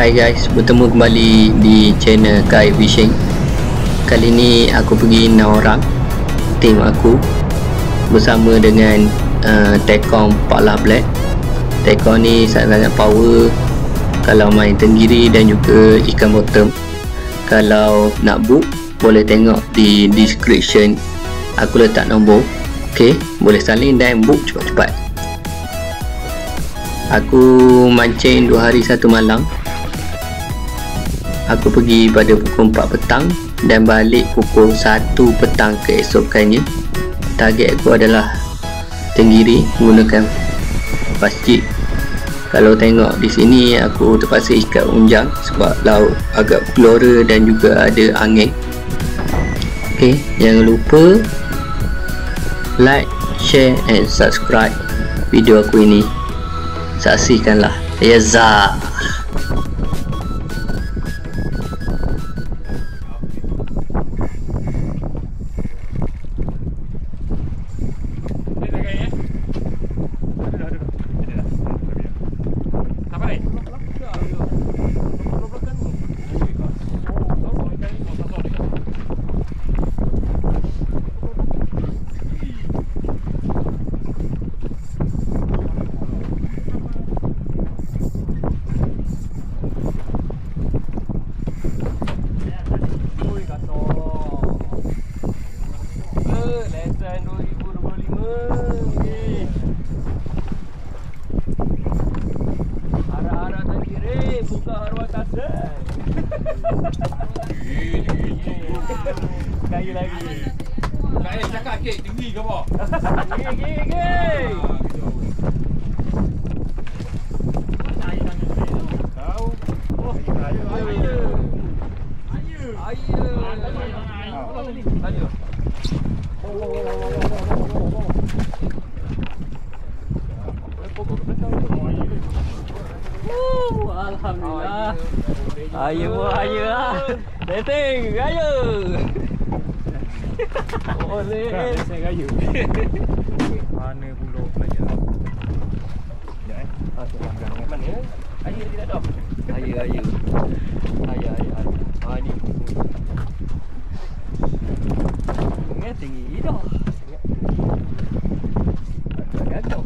Hai guys, bertemu kembali di channel Kai Fishing. Kali ni aku pergi 6 orang tim aku bersama dengan Tekong Paklah Black. Tekong ni sangat-sangat power kalau main tenggiri dan juga ikan bottom. Kalau nak book boleh tengok di description, aku letak nombor. Ok, boleh salin dan book cepat-cepat. Aku mancing 2 hari 1 malam. Aku pergi pada pukul 4 petang dan balik pukul 1 petang keesokannya. Target aku adalah tenggiri menggunakan fast jig. Kalau tengok di sini aku terpaksa ikat unjang sebab laut agak gelora dan juga ada angin. Ok, jangan lupa like, share and subscribe video aku ini. Saksikanlah. Yazah. Kaya lagi. Kaya cakap kek tinggi ke apa? Gigi. Tahu. Oh, ayo. Alhamdulillah. Ayo lah. Leteng, ayo. Boleh. Saya kayu. Mana pula pelajar? Ya mana? Ayo tidak dah. Ayo. Ni. Ingat tinggi dah. Gagal.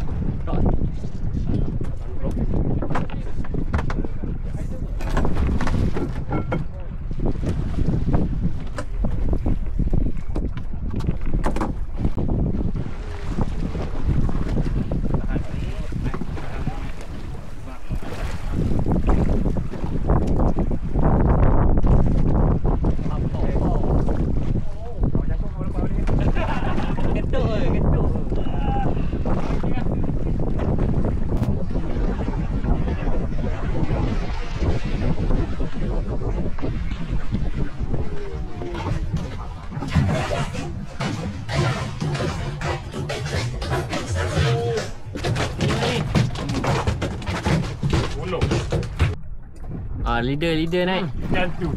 Leader naik. Jantu.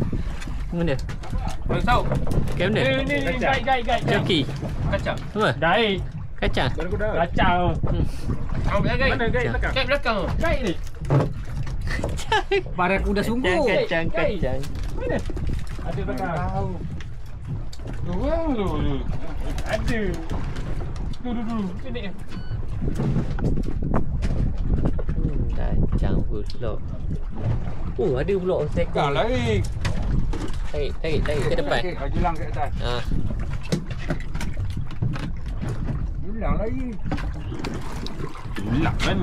Mana? Kau tahu? Kat mana? Ni guide. Joki. Kacang. Apa? Guide. Kacang. Kacang. Kau Guide. Mana guide belakang? Guide belakang. Guide ni. Barang kuda sungguh. Kacang. Mana? Ada belakang. Tahu. Dulu. Ada. Dulu. Sini. Kacang pula. Ada pula sekor. Kau lari. Tarik ke depan. Jelang kat atas. Jelang lagi. Jelang kan.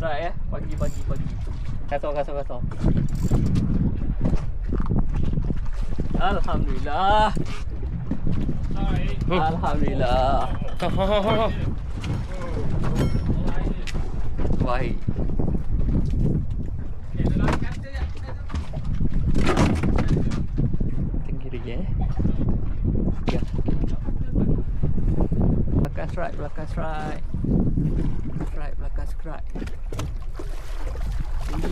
Right pagi. Kasar. Alhamdulillah. Alhamdulillah. Baik. Tinggi lagi Ya. Belakang strike. subscribe.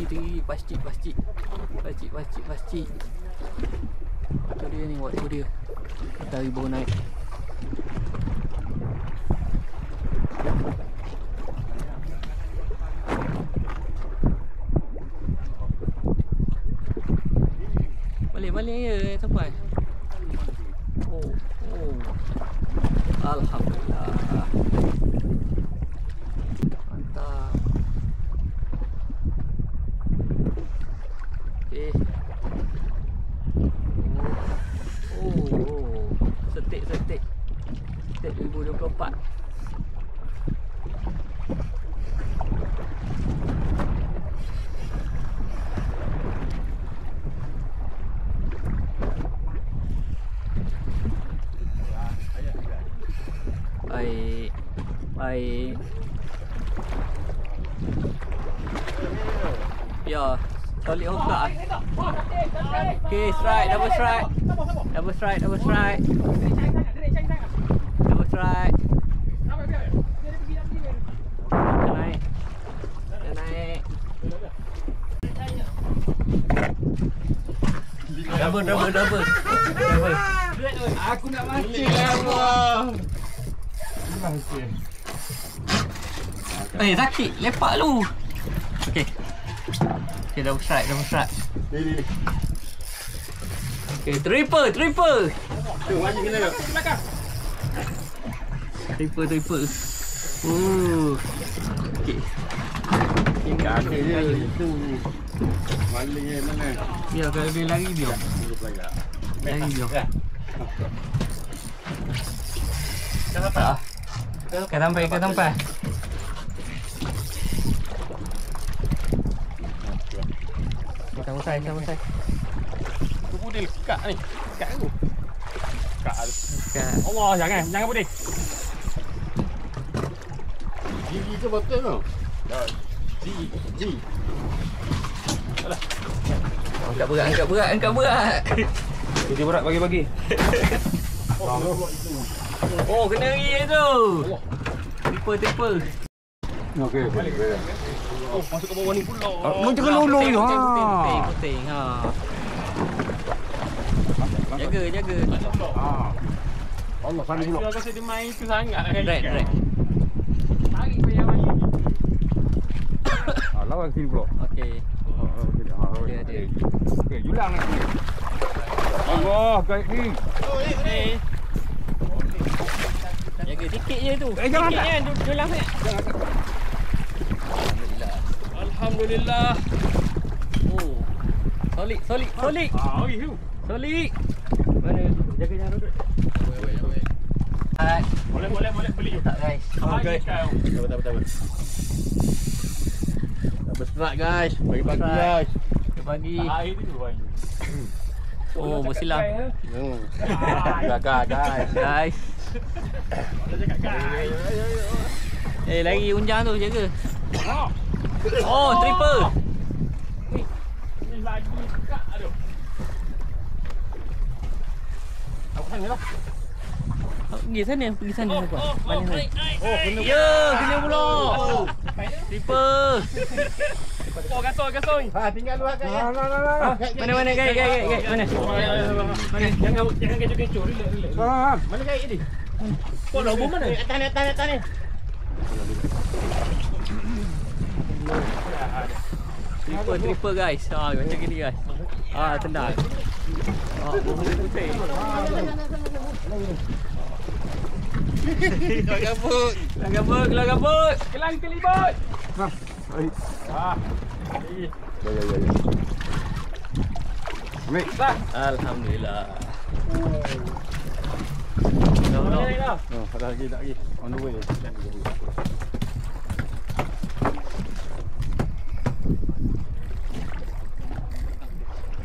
Tinggi, pasti. Tu dia ni, waktu dia. Matahari baru naik. Balik je sampai. Oh. Alhamdulillah. Mantap. Okey. Setik 2024. Baik. Ya, solid hook. Okay, strike, double strike. Double strike. Dia naik. Double. Aku nak mati lah bang. Sakit. Lepak lu. Okay, double strike. Ni. Okay, triple. Tu wajib kena belakang. Triple. Okay. Kaki dia itu. Malingnya mana? Biar kalau dia lari biar. Lari biar. Kau sampai. Sampai. Tu pudil kak ni. Kak aku. Kak. Allah jangan pudil. Gigi tu betul tu. Gigi. Angkat berat. Jadi berat bagi. Oh, kena lagi tu. Triple. Okey, balik. Oh, masuk ke bawah ni pula. Macam lulu je. Puting. Jaga. Allah sana pula. Aku rasa dia main tu sangat kan. Right. Tarik payah main. Lawan sini pula. Okey. Dia. Okey, julang lagi. Allah, baik ni. Ni. Jaga sikit je tu. Jangan sikit je julang sangat. Alhamdulillah. Oh. Solid. Oi tu. Solid. Mana? Jaga jangan duduk. Boleh beli. Tak guys. Okey. Betul. Berserak guys. Bagi-bagi guys. Pagi. Air tu bagi. Oh, bersilam. Gagal guys. Lagi unjang tu jaga. Oh, triple. Ni lagi kak aduh. Aku sana lah. Pergi sana apa? Mana sana? Oh, kena. Ya, kena pula. Triple. Oh, gasoi. Tinggal luar kan. Mana guys? Mana? Jangan kecoh-kecoh. Relax. Mana guys ni? Kau lobong mana? Atas ni. Triple guys. Macam gini guys. Tendang. Putih. Keluar gabut. Kelang kelibut. Ambil. Alhamdulillah. Dah. Tak lagi. On the way.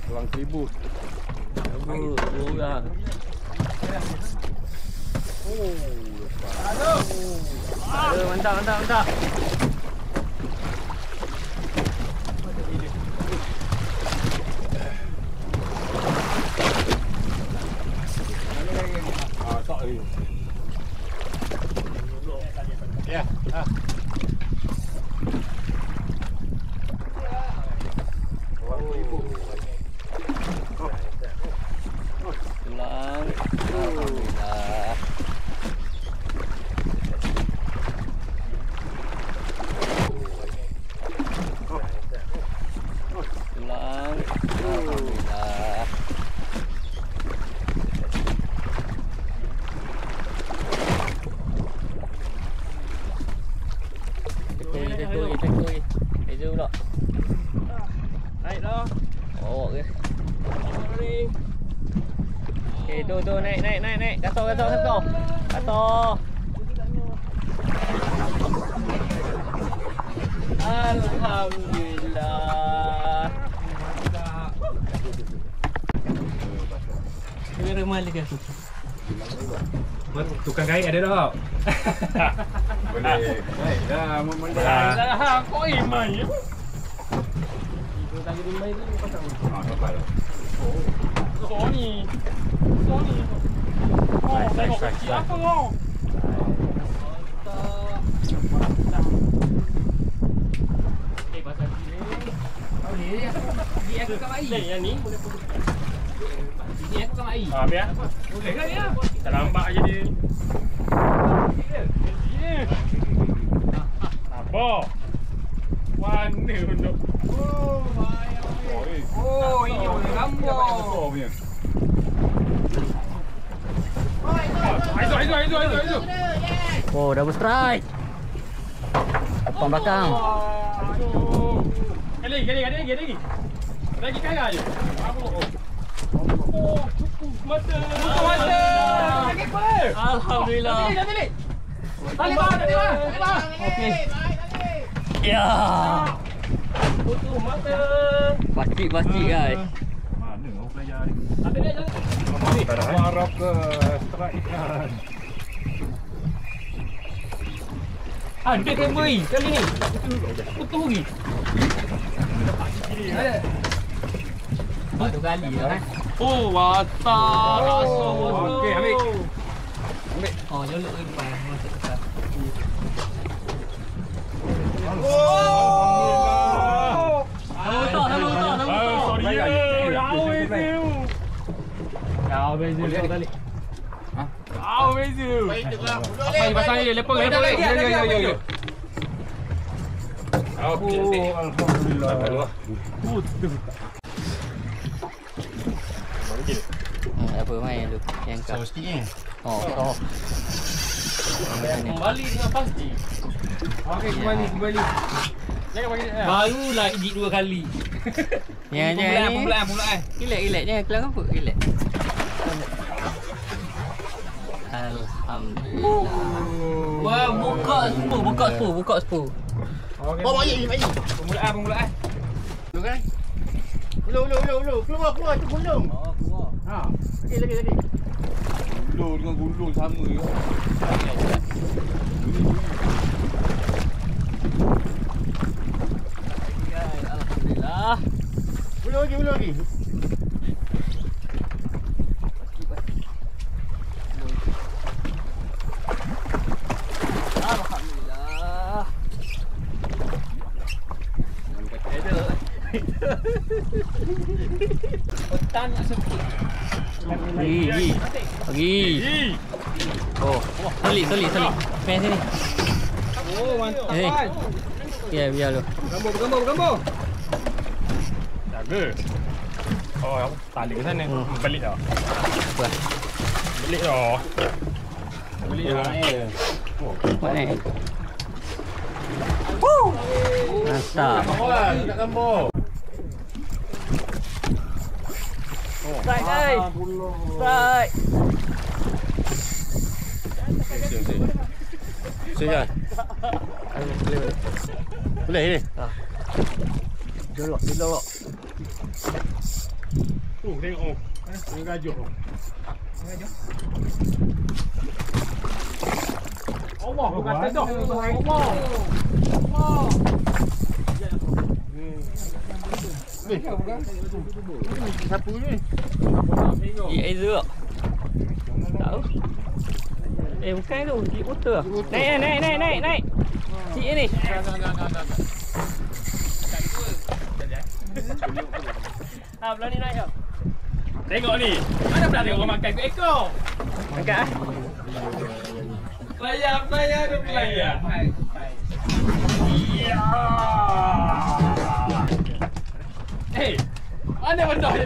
Kelang kelibut. Orang. Mantap. Ya. tu naik. Gator. Alhamdulillah. Kira malik aku. Tukang kait ada tak? Boleh. Baiklah, Dah, kau main je. Itu tadi dia main tu pasal. dapat dah. Sony. Oh, tengok kecil apa kau? Pasal ni. Dia aku kat mai. Yang ni boleh pun. Dia aku kat mai. Biar. Boleh kan dia? Tak nampak je dia. Apa? Mana untuk? Oh, bayang. Oh, ini boleh gambar. Aizu. Oh, double strike. Depan belakang. Lagi. Lagi kagak je. Oh, cukup mata. Lagi apa? Alhamdulillah. Tali. Bang. Okey. Ya. Tutup mata. Pasti guys. Mana orang pelajar ni? Tapi dia Harap ke strike kan. ada kamera kali ni. Putus lagi. Satu kali lah. Oh, watak. Okey, ambil. Oh, jolok ke depan. Masuk ke depan. Sorry ya. Jauh beza tali. Jauh beza. Apa pasal dia lepas. Ya. Alhamdulillah. Apa main tu? Yang kau. Stick ni. Oh. Kembali dengan pasti. Okey, kembali. Jangan bagi dia. Barulah edit 2 kali. Yang ni. Permulaan. Relax je. Kelang apa? Relax. Alhamdulillah. Wah, buka spur. Okey. Oh, baik. Permulaan. Lu kan? Ulu. Keluar tu gulung. Oh, keluar. Ha. Lagi. Gulung dengan gulung sama je. Alhamdulillah. Ulu lagi. Alhamdulillah. Otan sikit. Pergi. Oh, solid. Main sini. Oh, mantap. Ya, biar lu. Gambar. Jaga. Oh, tali ke sana. Balik dah. Apa? Balik dah. Mana? Mantap. Tak gambar. Strike guys. Strike. Sini. Boleh ni. Jolok. Tengok. Ini gajah. Allah, bukan tedok. Allah. Sapu ni. Ya, itu. Tahu? Bukan tu, di motor. Naik. Cik ni. Belah ni naik kau. Tengok ni. Mana pernah tengok orang makan ekor? Angkat ah. Layar tu layar. Ya. Mana benda ni?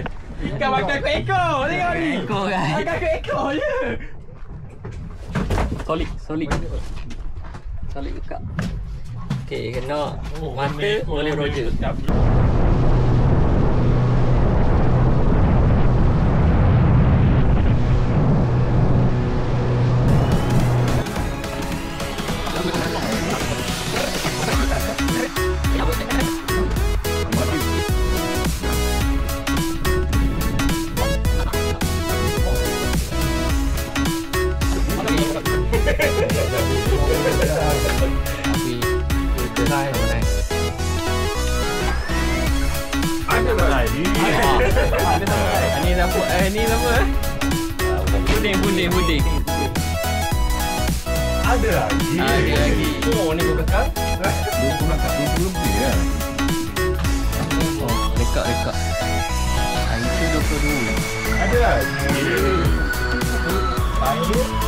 Ikan makan ekor. Tengok ni. Ekor kan. Makan ekor je. Solid buka. Okey, kena mata oleh Roger. Try naik. Ada lagi. Ini apa? Ini apa? Puding. Ada lagi. Oh, ni bekal. 20 lebih ya. Oh, dekat. Itu 22. Ada lagi. Baik.